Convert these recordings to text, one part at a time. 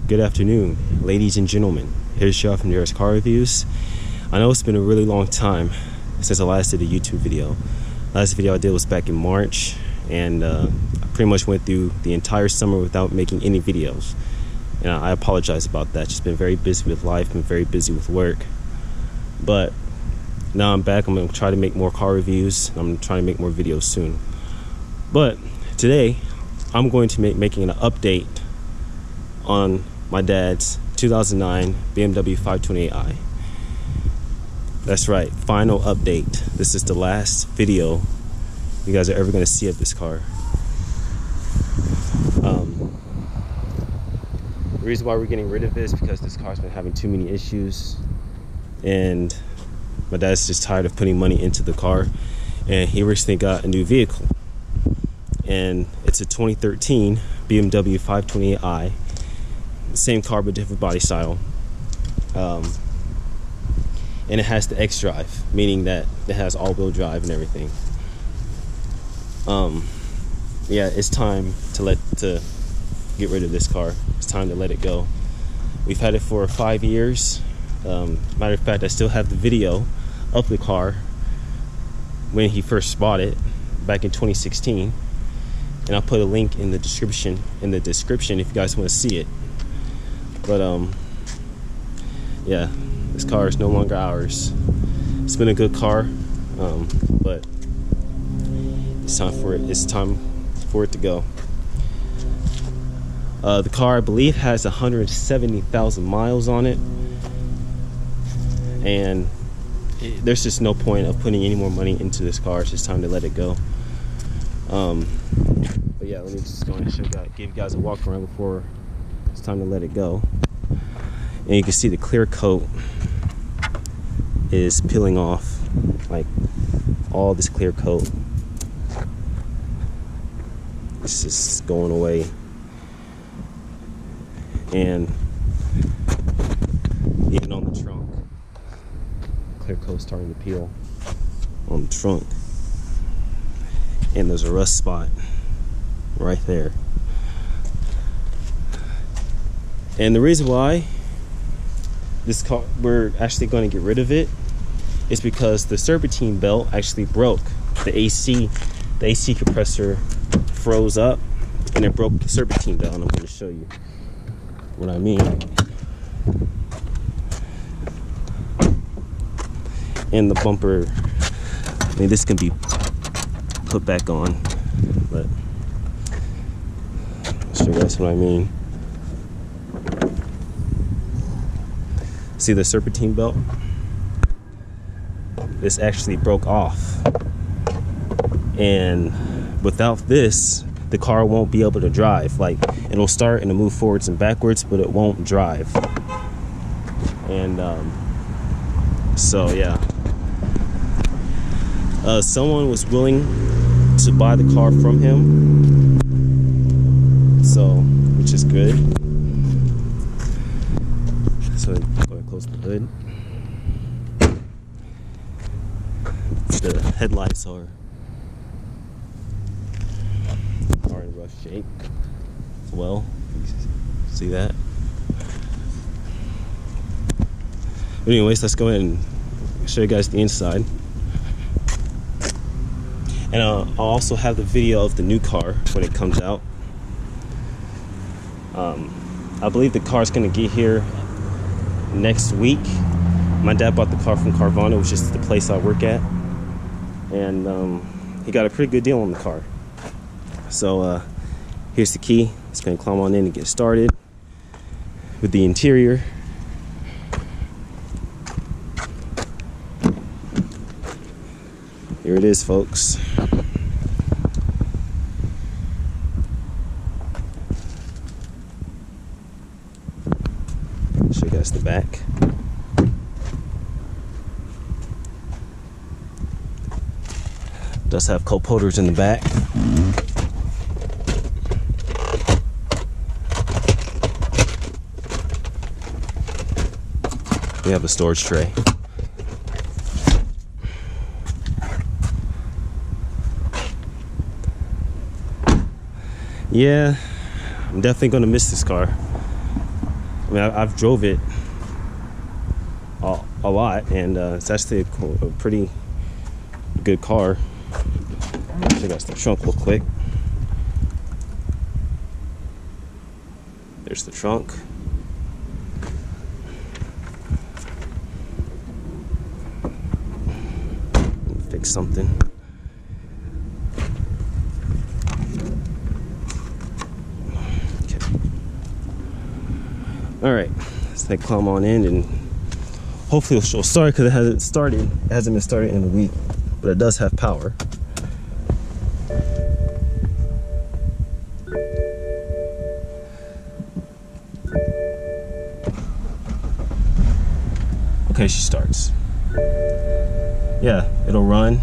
Good afternoon, ladies and gentlemen. Here's Sheriff from Nearest Car Reviews. I know it's been a really long time since I last did a YouTube video. Last video I did was back in March, and I pretty much went through the entire summer without making any videos. And I apologize about that. Just been very busy with life, been very busy with work. But now I'm back. I'm going to try to make more car reviews. I'm trying to make more videos soon. But today, I'm going to be making an update on my dad's 2009 BMW 528i. That's right, final update. This is the last video you guys are ever going to see of this car. The reason why we're getting rid of it is because this car's been having too many issues, and my dad's just tired of putting money into the car, and he recently got a new vehicle, and it's a 2013 BMW 528i. Same car but different body style, and it has the X drive, meaning that it has all-wheel drive and everything. Yeah, it's time to get rid of this car. It's time to let it go. We've had it for 5 years. Matter of fact, I still have the video of the car when he first bought it back in 2016, and I'll put a link in the description if you guys want to see it. But yeah, this car is no longer ours. It's been a good car, but it's time for it to go. The car, I believe, has 170,000 miles on it, and there's just no point of putting any more money into this car. It's just time to let it go. But yeah, let me just go and give you guys a walk around before it's time to let it go. And you can see the clear coat is peeling off, like all this clear coat. It's just going away. And even on the trunk, clear coat's starting to peel on the trunk. And there's a rust spot right there. And the reason why this car, we're actually going to get rid of it, is because the serpentine belt actually broke. The AC compressor froze up, and it broke the serpentine belt. And I'm going to show you what I mean. And the bumper, I mean, this can be put back on, but I'll show you guys what I mean. See the serpentine belt? This actually broke off, and without this, the car won't be able to drive. Like, it'll start and it'll move forwards and backwards, but it won't drive. And so yeah, someone was willing to buy the car from him, so, which is good. So go ahead and close the hood. The headlights are in rough shape as well. See that? But anyways, let's go ahead and show you guys the inside. And I'll also have the video of the new car when it comes out. I believe the car's gonna get here next week. My dad bought the car from Carvana, which is the place I work at, and he got a pretty good deal on the car. So here's the key. It's gonna climb on in and get started with the interior. Here it is, folks. Show you guys the back. Does have cup holders in the back. We have a storage tray. Yeah, I'm definitely gonna miss this car. I mean, I've drove it a lot, and it's actually a pretty good car. Check out the trunk real quick. There's the trunk. Fix something. Okay. All right, let's like climb on in, and hopefully it'll start, because it hasn't started. It hasn't been started in a week, but it does have power. Okay, she starts. Yeah, it'll run.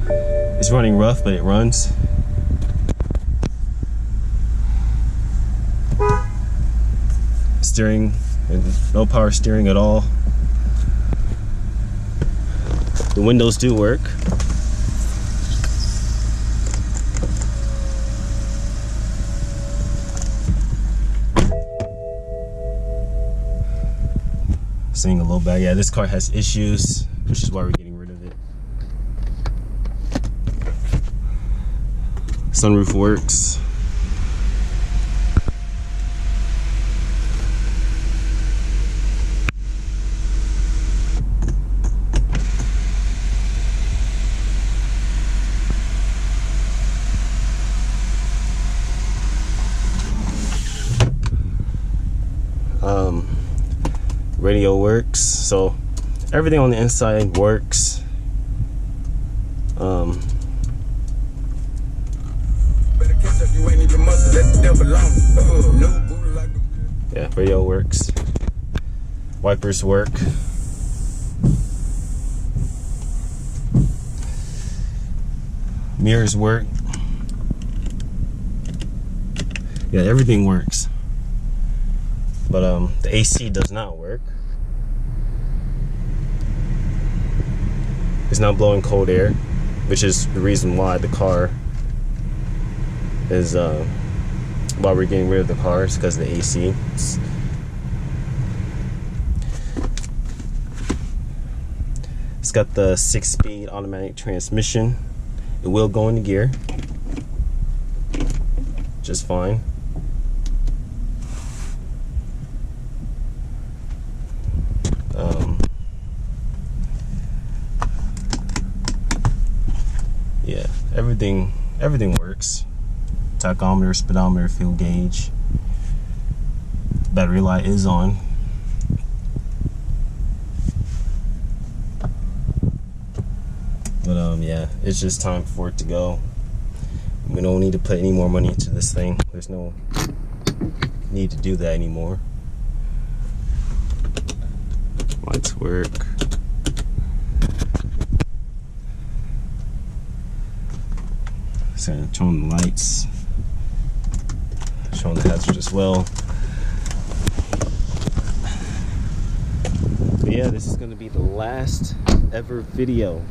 It's running rough, but it runs. Steering, no power steering at all. The windows do work. Seeing a low back. Yeah, this car has issues, which is why we're getting rid of it. Sunroof works. Radio works, so everything on the inside works. Yeah, radio works. Wipers work. Mirrors work. Yeah, everything works. But the AC does not work. It's not blowing cold air, which is the reason why the car is why we're getting rid of the car, is because of the AC. It's got the 6-speed automatic transmission. It will go into gear just fine. Yeah, everything works. Tachometer, speedometer, fuel gauge. Battery light is on. But yeah, it's just time for it to go. We don't need to put any more money into this thing. There's no need to do that anymore. Lights work. So showing the lights, showing the hazard as well. But yeah, this is going to be the last ever video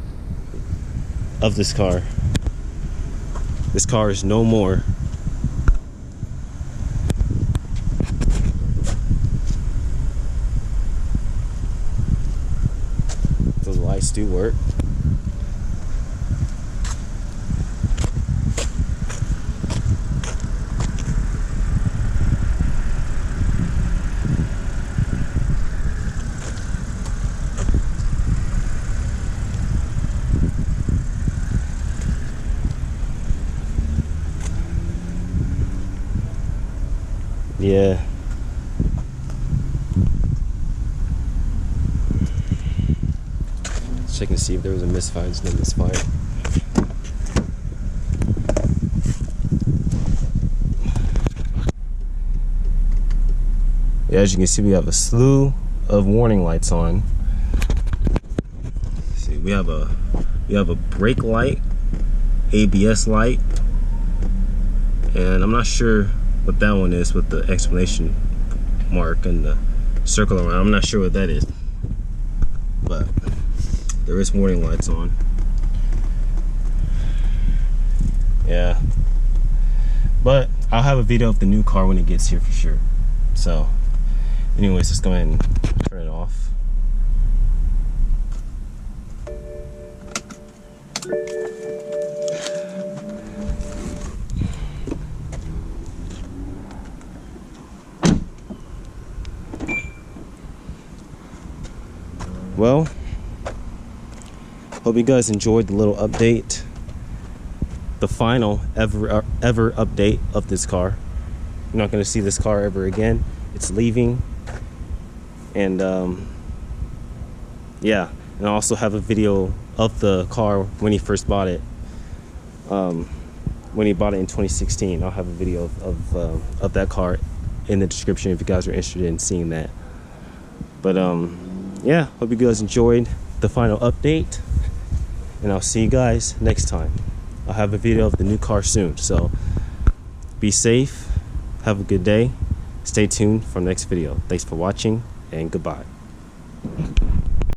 of this car. This car is no more. So the lights do work. Yeah. Let's check and see if there was a misfire. There's no misfire. Yeah, as you can see, we have a slew of warning lights on. Let's see, we have a brake light, ABS light, and I'm not sure what that one is with the exclamation mark and the circle around. I'm not sure what that is, but there is warning lights on. Yeah, but I'll have a video of the new car when it gets here for sure. So Anyways, let's go ahead and turn it off. Well, hope you guys enjoyed the little update, the final ever update of this car. You're not going to see this car ever again. It's leaving. And yeah, and I also have a video of the car when he first bought it. When he bought it in 2016, I'll have a video of that car in the description if you guys are interested in seeing that. But yeah, hope you guys enjoyed the final update, and I'll see you guys next time. I'll have a video of the new car soon, so be safe, have a good day, stay tuned for the next video. Thanks for watching, and goodbye.